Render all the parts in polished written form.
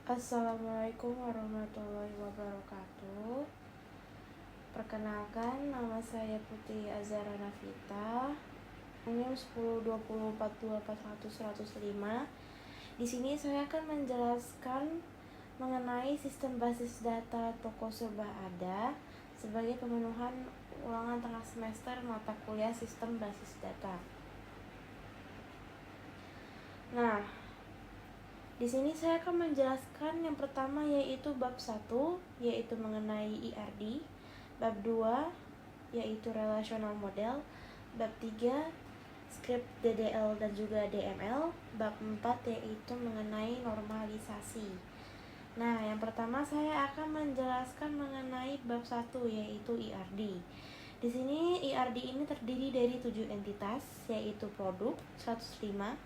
Assalamualaikum warahmatullahi wabarakatuh. Perkenalkan, nama saya Putri Azhara Nafita. NIM 1020424105. Di sini saya akan menjelaskan mengenai sistem basis data toko serba ada sebagai pemenuhan ulangan tengah semester mata kuliah sistem basis data. Nah, di sini saya akan menjelaskan yang pertama yaitu bab 1 yaitu mengenai IRD, bab 2 yaitu relational model, bab 3 script DDL dan juga DML, bab 4 yaitu mengenai normalisasi. Nah, yang pertama saya akan menjelaskan mengenai bab 1 yaitu IRD. Di sini IRD ini terdiri dari 7 entitas yaitu produk 105,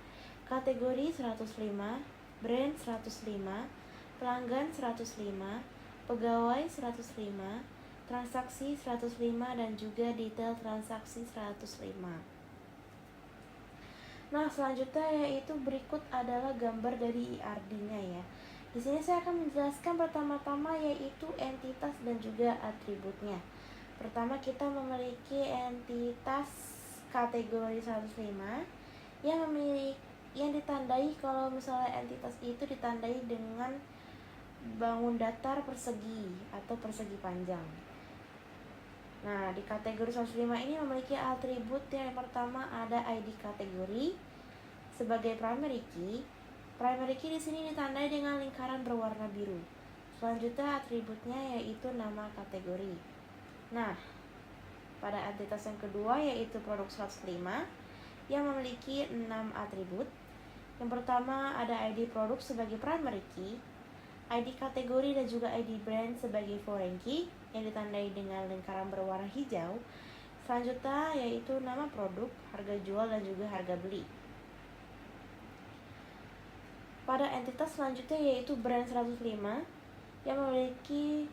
kategori 105, brand 105, pelanggan 105, pegawai 105, transaksi 105 dan juga detail transaksi 105. Nah, selanjutnya yaitu berikut adalah gambar dari IRD-nya ya. Di sini saya akan menjelaskan pertama-tama yaitu entitas dan juga atributnya. Pertama kita memiliki entitas kategori 105 yang ditandai kalau misalnya entitas itu ditandai dengan bangun datar persegi atau persegi panjang. Nah, di kategori 105 ini memiliki atribut yang pertama ada ID kategori sebagai primary key. Primary key di sini ditandai dengan lingkaran berwarna biru. Selanjutnya atributnya yaitu nama kategori. Nah, pada entitas yang kedua yaitu produk 105 yang memiliki 6 atribut. Yang pertama ada ID produk sebagai primary key, ID kategori dan juga ID brand sebagai foreign key yang ditandai dengan lingkaran berwarna hijau. Selanjutnya yaitu nama produk, harga jual dan juga harga beli. Pada entitas selanjutnya yaitu brand 105 yang memiliki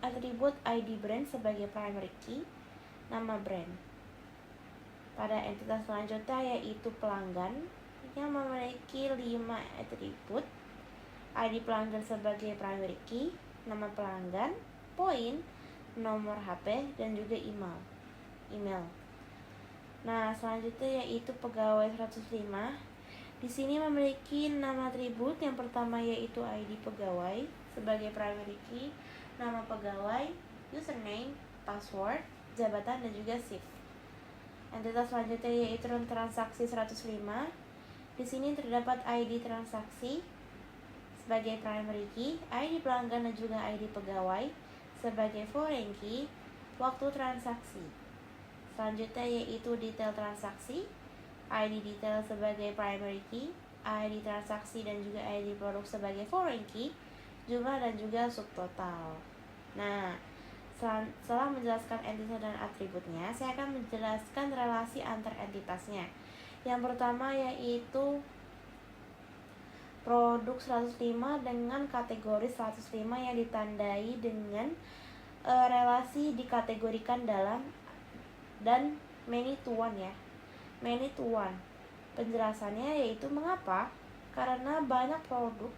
atribut ID brand sebagai primary key, nama brand. Pada entitas selanjutnya yaitu pelanggan yang memiliki 5 atribut, ID pelanggan sebagai primary key, nama pelanggan, poin, nomor HP dan juga email. Nah, selanjutnya yaitu pegawai 105. Di sini memiliki 6 atribut. Yang pertama yaitu ID pegawai sebagai primary key, nama pegawai, username, password, jabatan dan juga shift. Entitas selanjutnya yaitu transaksi 105. Di sini terdapat ID transaksi sebagai primary key, ID pelanggan dan juga ID pegawai sebagai foreign key, waktu transaksi. Selanjutnya yaitu detail transaksi, ID detail sebagai primary key, ID transaksi dan juga ID produk sebagai foreign key, jumlah dan juga subtotal. Nah, setelah menjelaskan entitas dan atributnya, saya akan menjelaskan relasi antar entitasnya. Yang pertama yaitu produk 105 dengan kategori 105 yang ditandai dengan relasi dikategorikan dalam dan many to one ya. Many to one. Penjelasannya yaitu mengapa? Karena banyak produk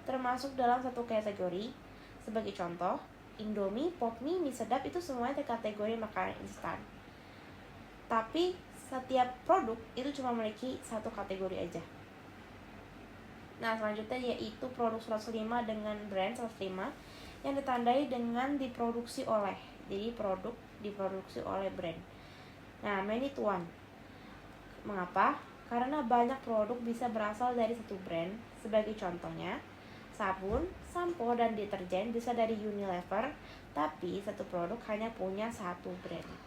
termasuk dalam satu kategori. Sebagai contoh, Indomie, Popmie, mie sedap itu semuanya terkategori makanan instan. Tapi setiap produk itu cuma memiliki satu kategori aja. Nah, selanjutnya yaitu produk 105 dengan brand 105 yang ditandai dengan diproduksi oleh. Jadi produk diproduksi oleh brand. Nah, many to one. Mengapa? Karena banyak produk bisa berasal dari satu brand. Sebagai contohnya, sabun, sampo, dan deterjen bisa dari Unilever, tapi satu produk hanya punya satu brand.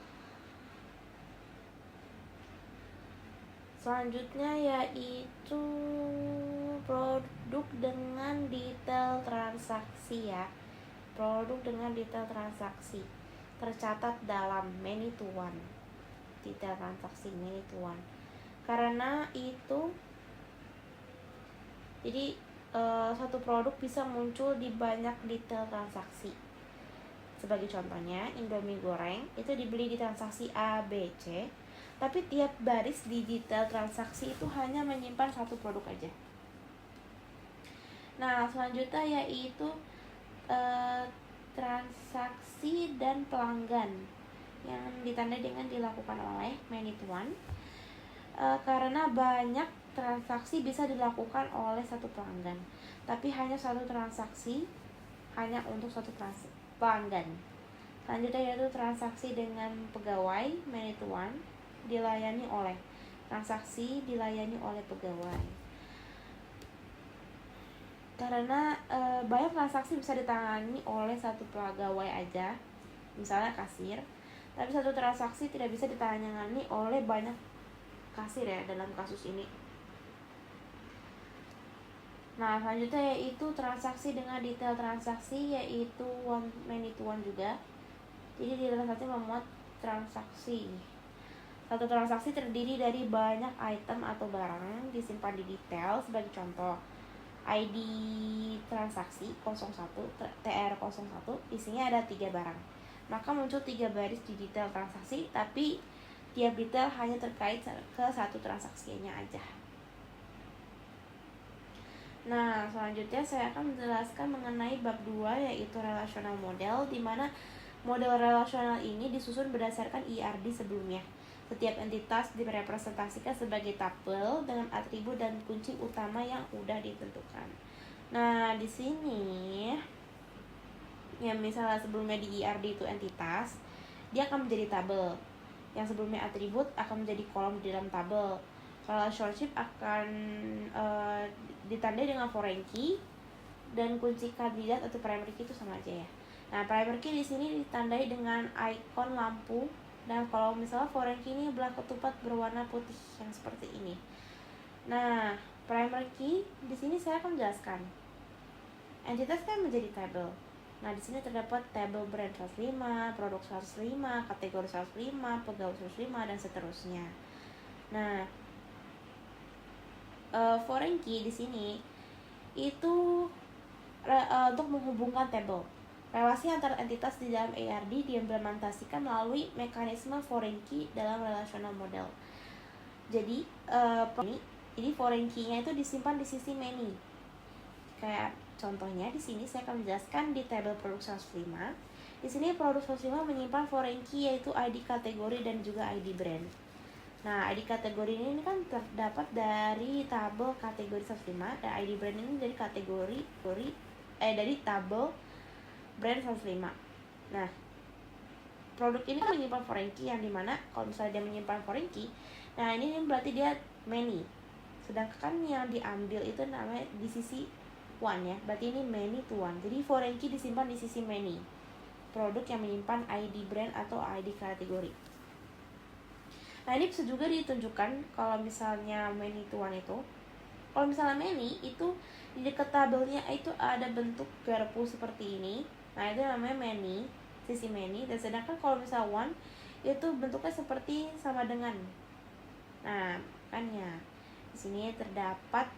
Selanjutnya yaitu produk dengan detail transaksi ya. Produk dengan detail transaksi tercatat dalam many to one. Detail transaksi many to one. Karena itu jadi satu produk bisa muncul di banyak detail transaksi. Sebagai contohnya, Indomie goreng itu dibeli di transaksi A, B, C. Tapi tiap baris di detail transaksi itu hanya menyimpan satu produk aja. Nah, selanjutnya yaitu transaksi dan pelanggan yang ditandai dengan dilakukan oleh many to one. Karena banyak transaksi bisa dilakukan oleh satu pelanggan, tapi hanya satu transaksi hanya untuk satu pelanggan. Selanjutnya yaitu transaksi dengan pegawai many to one, dilayani oleh transaksi dilayani oleh pegawai. Karena banyak transaksi bisa ditangani oleh satu pegawai aja, misalnya kasir, tapi satu transaksi tidak bisa ditangani oleh banyak kasir ya dalam kasus ini. Nah, selanjutnya yaitu transaksi dengan detail transaksi, yaitu many to one juga. Jadi di dalam satu memuat transaksi. Satu transaksi terdiri dari banyak item atau barang disimpan di detail. Sebagai contoh, ID transaksi 01 TR01 isinya ada 3 barang. Maka muncul 3 baris di detail transaksi, tapi tiap detail hanya terkait ke satu transaksinya aja. Nah, selanjutnya saya akan menjelaskan mengenai bab 2 yaitu relational model, di mana model relasional ini disusun berdasarkan IRD sebelumnya. Setiap entitas direpresentasikan sebagai tabel dengan atribut dan kunci utama yang udah ditentukan. Nah, di sini yang misalnya sebelumnya di IRD itu entitas, dia akan menjadi tabel. Yang sebelumnya atribut akan menjadi kolom di dalam tabel. Relationship akan ditandai dengan foreign key, dan kunci kandidat atau primary key itu sama aja ya. Nah, primary key di sini ditandai dengan ikon lampu, dan kalau misalnya foreign key ini belah ketupat berwarna putih yang seperti ini. Nah, primary key di sini saya akan menjelaskan. Entitas kan menjadi tabel. Nah, di sini terdapat tabel brand 105, produk 105, kategori 105, pegawai 105, dan seterusnya. Nah, foreign key di sini itu untuk menghubungkan tabel. Relasi antar entitas di dalam ARD diimplementasikan melalui mekanisme foreign key dalam relational model. Jadi, foreign key-nya itu disimpan di sisi many. Kayak contohnya di sini saya akan menjelaskan di tabel produk 105. Di sini produk 105 menyimpan foreign key yaitu ID kategori dan juga ID brand. Nah, ID kategori ini kan terdapat dari tabel kategori 105, dan ID brand ini dari dari tabel brand 105. Nah, produk ini kan menyimpan foreign key, yang dimana kalau misalnya dia menyimpan foreign key, nah ini berarti dia many. Sedangkan yang diambil itu namanya di sisi one ya, berarti ini many to one. Jadi foreign key disimpan di sisi many. Produk yang menyimpan ID brand atau ID kategori. Nah, ini bisa juga ditunjukkan kalau misalnya many to one itu. Kalau misalnya many itu di dekat tabelnya itu ada bentuk garpu seperti ini. Nah, itu namanya many, sisi many. Dan sedangkan kalau misalnya one itu bentuknya seperti sama dengan. Nah, makanya di sini terdapat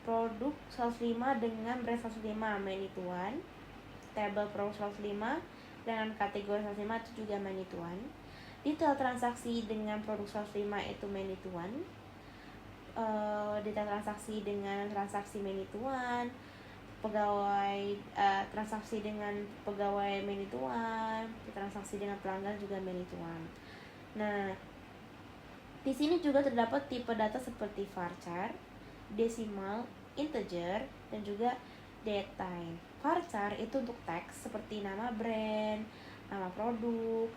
produk 105 dengan brand 105 many to one. Tabel produk 105 dengan kategori 105 itu juga many to one. Detail transaksi dengan produk 105 itu many to one. Detail transaksi dengan transaksi many to one. Pegawai transaksi dengan pegawai many to one. Transaksi dengan pelanggan juga many to one. Nah, di sini juga terdapat tipe data seperti varchar, decimal, integer, dan juga datetime. Varchar itu untuk teks seperti nama brand, nama produk,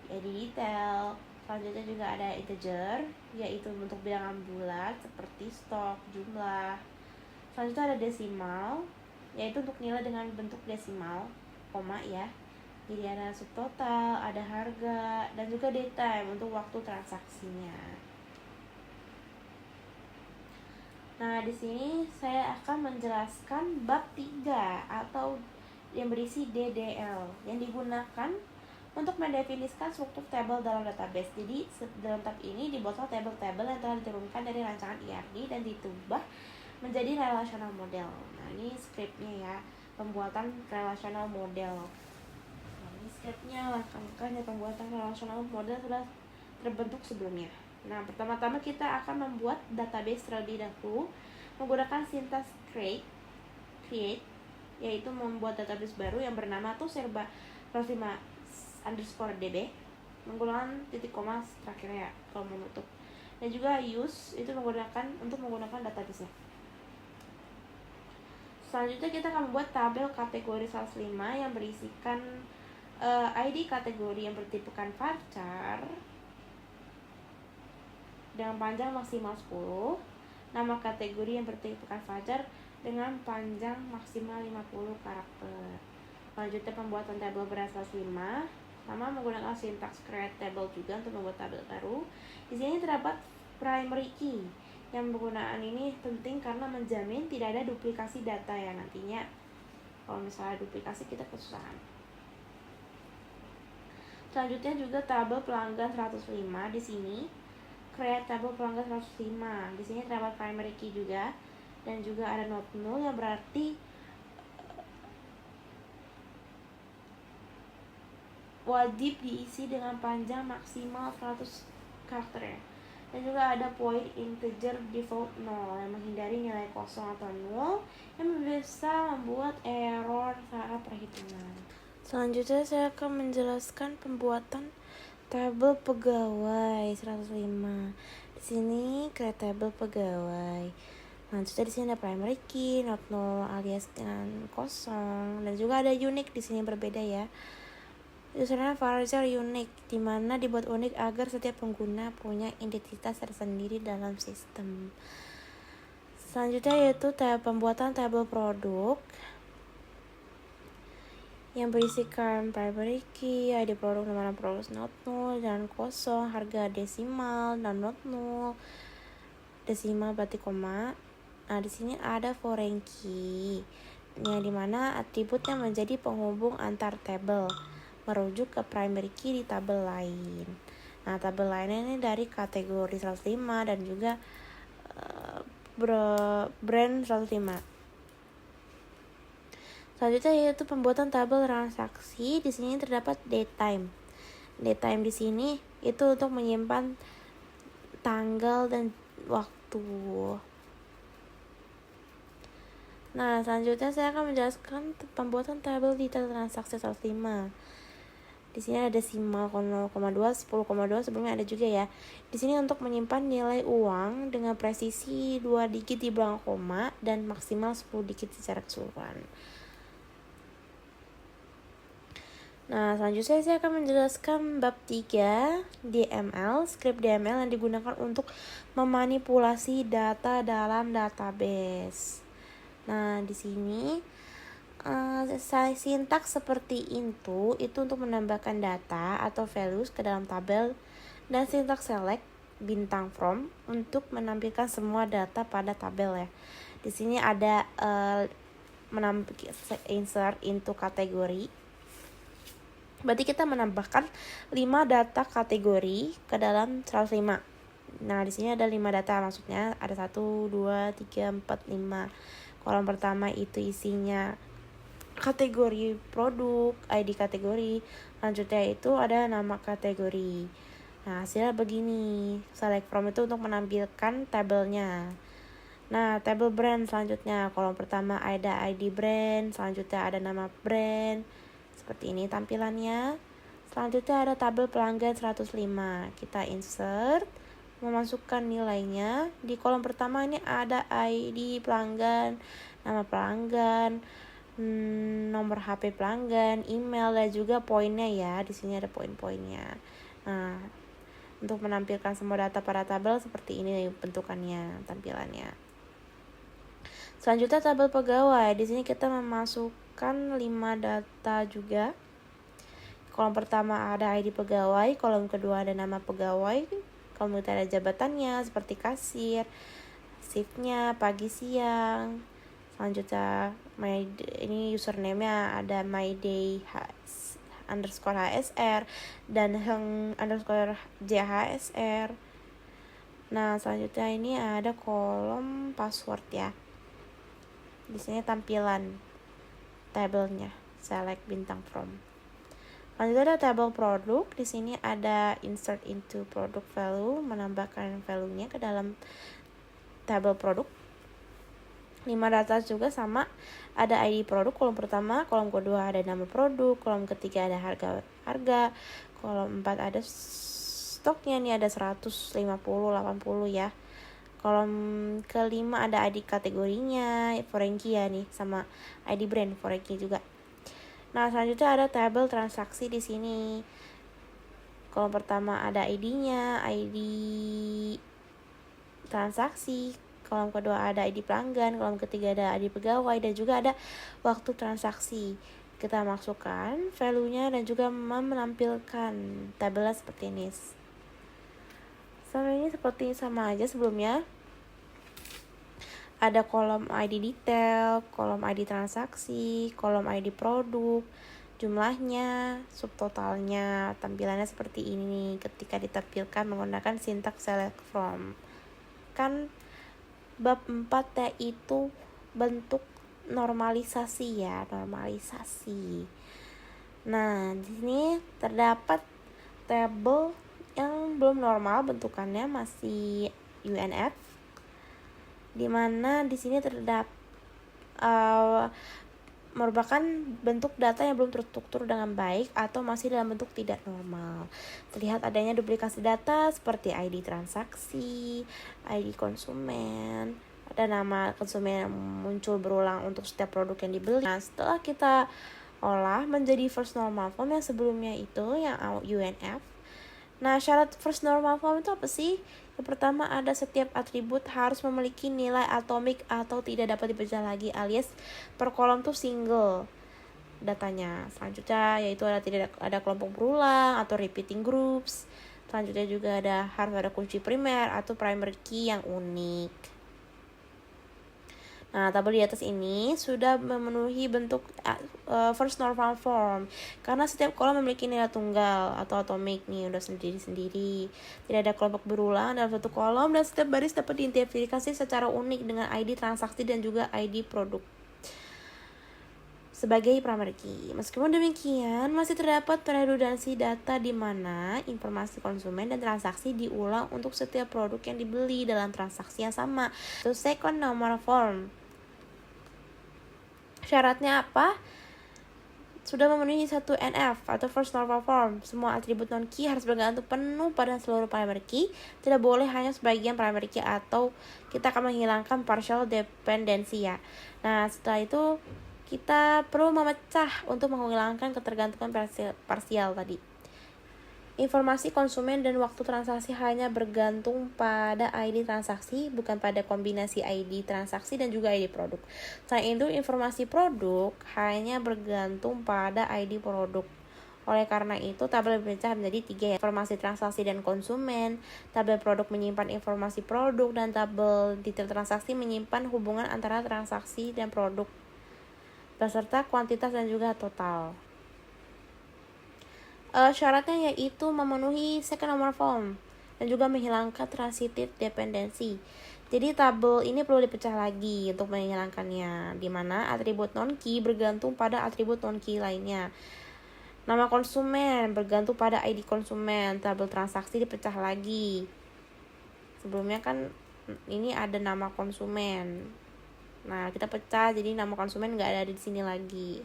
ya di detail. Selanjutnya juga ada integer, yaitu bentuk bilangan bulat seperti stok, jumlah. Selanjutnya ada decimal, yaitu untuk nilai dengan bentuk desimal, koma ya. Jadi ada subtotal, ada harga, dan juga datetime untuk waktu transaksinya. Nah, di sini saya akan menjelaskan bab 3 atau yang berisi DDL yang digunakan untuk mendefinisikan struktur tabel dalam database. Jadi dalam tab ini dibuatlah tabel-tabel yang telah diturunkan dari rancangan IRD dan ditubah menjadi relational model. Nah, ini scriptnya ya, pembuatan relational model. Nah, ini scriptnya, langkah-langkahnya pembuatan relational model sudah terbentuk sebelumnya. Nah, pertama-tama kita akan membuat database terlebih dahulu menggunakan sintaks create, yaitu membuat database baru yang bernama serba 105_db menggunakan titik koma terakhirnya kalau menutup. Dan juga use itu untuk menggunakan database-nya. Selanjutnya kita akan membuat tabel kategori 105 yang berisikan ID kategori yang bertipekan varchar dengan panjang maksimal 10, nama kategori yang bertipekan varchar dengan panjang maksimal 50 karakter. Selanjutnya pembuatan tabel brand 105 sama menggunakan sintaks create table juga untuk membuat tabel baru. Di sini terdapat primary key. Yang penggunaan ini penting karena menjamin tidak ada duplikasi data ya nantinya. Kalau misalnya duplikasi kita kesusahan. Selanjutnya juga tabel pelanggan 105 di sini. Create tabel pelanggan 105. Di sini terdapat primary key juga dan juga ada not null yang berarti wajib diisi dengan panjang maksimal 100 karakter ya. Dan juga ada point integer default 0 yang menghindari nilai kosong atau 0 yang bisa membuat error saat perhitungan. Selanjutnya saya akan menjelaskan pembuatan tabel pegawai 105. Di sini create tabel pegawai. Selanjutnya di sini ada primary key, not null alias dengan kosong, dan juga ada unique di sini berbeda ya. Username varchar unique, di mana dibuat unik agar setiap pengguna punya identitas tersendiri dalam sistem. Selanjutnya yaitu pembuatan tabel produk yang berisikan primary key, ID produk, nama produk not null dan kosong, harga desimal dan not null, desimal berarti koma. Nah di sini ada foreign key, yang dimana atributnya menjadi penghubung antar tabel, merujuk ke primary key di tabel lain. Nah, tabel lainnya ini dari kategori 105 dan juga brand 105. Selanjutnya yaitu pembuatan tabel transaksi. Di sini terdapat datetime. Datetime di sini itu untuk menyimpan tanggal dan waktu. Nah, selanjutnya saya akan menjelaskan pembuatan tabel detail transaksi 105. Di sini ada desimal 0,2, 10,2 sebelumnya ada juga ya. Di sini untuk menyimpan nilai uang dengan presisi 2 digit di belakang koma dan maksimal 10 digit secara keseluruhan. Nah, selanjutnya saya akan menjelaskan bab 3 DML, script DML yang digunakan untuk memanipulasi data dalam database. Nah, di sini sintaks seperti itu untuk menambahkan data atau values ke dalam tabel, dan sintaks select bintang from untuk menampilkan semua data pada tabel ya. Di sini ada insert into kategori. Berarti kita menambahkan 5 data kategori ke dalam 105. Nah, di sini ada 5 data, maksudnya ada 1 2 3 4 5. Kolom pertama itu isinya kategori produk, ID kategori. Lanjutnya itu ada nama kategori. Nah, hasilnya begini. Select from itu untuk menampilkan tabelnya. Nah, tabel brand selanjutnya. Kolom pertama ada ID brand, selanjutnya ada nama brand. Seperti ini tampilannya. Selanjutnya ada tabel pelanggan 105. Kita insert, memasukkan nilainya. Di kolom pertama ini ada ID pelanggan, nama pelanggan, nomor HP pelanggan, email, dan juga poinnya ya. Di sini ada poin-poinnya. Nah, untuk menampilkan semua data pada tabel seperti ini bentukannya, tampilannya. Selanjutnya tabel pegawai. Di sini kita memasukkan 5 data juga. Kolom pertama ada ID pegawai, kolom kedua ada nama pegawai, kolom ketiga ada jabatannya seperti kasir, shiftnya pagi siang. Selanjutnya ini username-nya ada myday _hsr dan _jhsr. Nah, selanjutnya ini ada kolom password ya. Di sini tampilan tabelnya, select bintang from. Lanjut ada tabel produk. Di sini ada insert into product value, menambahkan value-nya ke dalam tabel produk. 5 data juga sama, ada ID produk kolom pertama, kolom kedua ada nama produk, kolom ketiga ada harga, kolom 4 ada stoknya nih, ada 150, 80 ya. Kolom kelima ada ID kategorinya, foreign key ya nih, sama ID brand foreign key juga. Nah, selanjutnya ada tabel transaksi di sini. Kolom pertama ada ID-nya, ID transaksi. Kolom kedua ada ID pelanggan, kolom ketiga ada ID pegawai, dan juga ada waktu transaksi. Kita masukkan value-nya dan juga menampilkan tabelnya seperti ini. Sama ini seperti sama aja sebelumnya. Ada kolom ID detail, kolom ID transaksi, kolom ID produk, jumlahnya, subtotalnya, tampilannya seperti ini ketika ditampilkan menggunakan sintaks select from. Kan bab 4 yaitu bentuk normalisasi ya, normalisasi. Nah, di sini terdapat tabel yang belum normal, bentukannya masih UNF, dimana di sini terdapat merupakan bentuk data yang belum terstruktur dengan baik atau masih dalam bentuk tidak normal. Terlihat adanya duplikasi data seperti ID transaksi, ID konsumen, ada nama konsumen yang muncul berulang untuk setiap produk yang dibeli. Nah, setelah kita olah menjadi first normal form yang sebelumnya itu yang UNF. Nah, syarat first normal form itu apa sih? Yang pertama ada setiap atribut harus memiliki nilai atomik atau tidak dapat dipecah lagi, alias per kolom tuh single datanya. Selanjutnya yaitu tidak ada kelompok berulang atau repeating groups. Selanjutnya juga harus ada kunci primer atau primary key yang unik. Nah, tabel di atas ini sudah memenuhi bentuk first normal form karena setiap kolom memiliki nilai tunggal atau atomik nih, udah sendiri-sendiri. Tidak ada kelompok berulang dalam satu kolom dan setiap baris dapat diidentifikasi secara unik dengan ID transaksi dan juga ID produk sebagai primary key. Meskipun demikian, masih terdapat redundansi data di mana informasi konsumen dan transaksi diulang untuk setiap produk yang dibeli dalam transaksi yang sama. Itu second normal form. Syaratnya apa? Sudah memenuhi 1 NF atau first normal form. Semua atribut non-key harus bergantung penuh pada seluruh primary key. Tidak boleh hanya sebagian primary key atau kita akan menghilangkan partial dependency ya. Nah, setelah itu kita perlu memecah untuk menghilangkan ketergantungan parsial tadi. Informasi konsumen dan waktu transaksi hanya bergantung pada ID transaksi, bukan pada kombinasi ID transaksi dan juga ID produk. Selain itu, informasi produk hanya bergantung pada ID produk. Oleh karena itu, tabel dipecah menjadi 3 ya. Informasi transaksi dan konsumen, tabel produk menyimpan informasi produk, dan tabel detail transaksi menyimpan hubungan antara transaksi dan produk beserta kuantitas dan juga total. Syaratnya yaitu memenuhi second normal form dan juga menghilangkan transitive dependency. Jadi tabel ini perlu dipecah lagi untuk menghilangkannya, di mana atribut non-key bergantung pada atribut non-key lainnya. Nama konsumen bergantung pada ID konsumen, tabel transaksi dipecah lagi. Sebelumnya kan ini ada nama konsumen. Nah, kita pecah jadi nama konsumen nggak ada di sini lagi.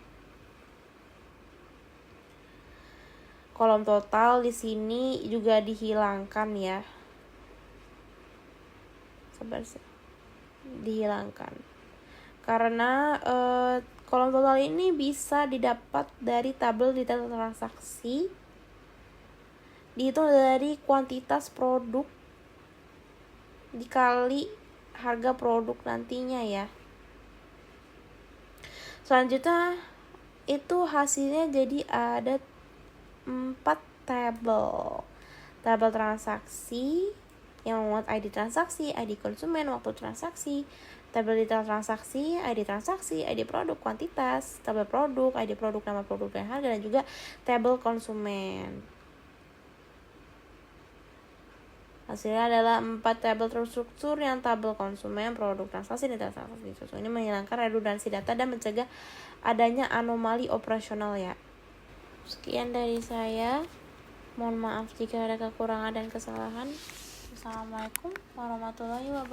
Kolom total di sini juga dihilangkan ya. Dihilangkan. Karena kolom total ini bisa didapat dari tabel detail transaksi. Dihitung dari kuantitas produk dikali harga produk nantinya ya. Selanjutnya itu hasilnya jadi ada 4 tabel transaksi yang memuat ID transaksi, ID konsumen, waktu transaksi, tabel detail transaksi, ID transaksi, ID produk, kuantitas, tabel produk, ID produk, nama produk dan harga, dan juga tabel konsumen. Hasilnya adalah 4 tabel terstruktur yang tabel konsumen, produk, transaksi, dan detail transaksi. Ini menghilangkan redundansi data dan mencegah adanya anomali operasional ya. Sekian dari saya. Mohon maaf jika ada kekurangan dan kesalahan. Assalamualaikum warahmatullahi wabarakatuh.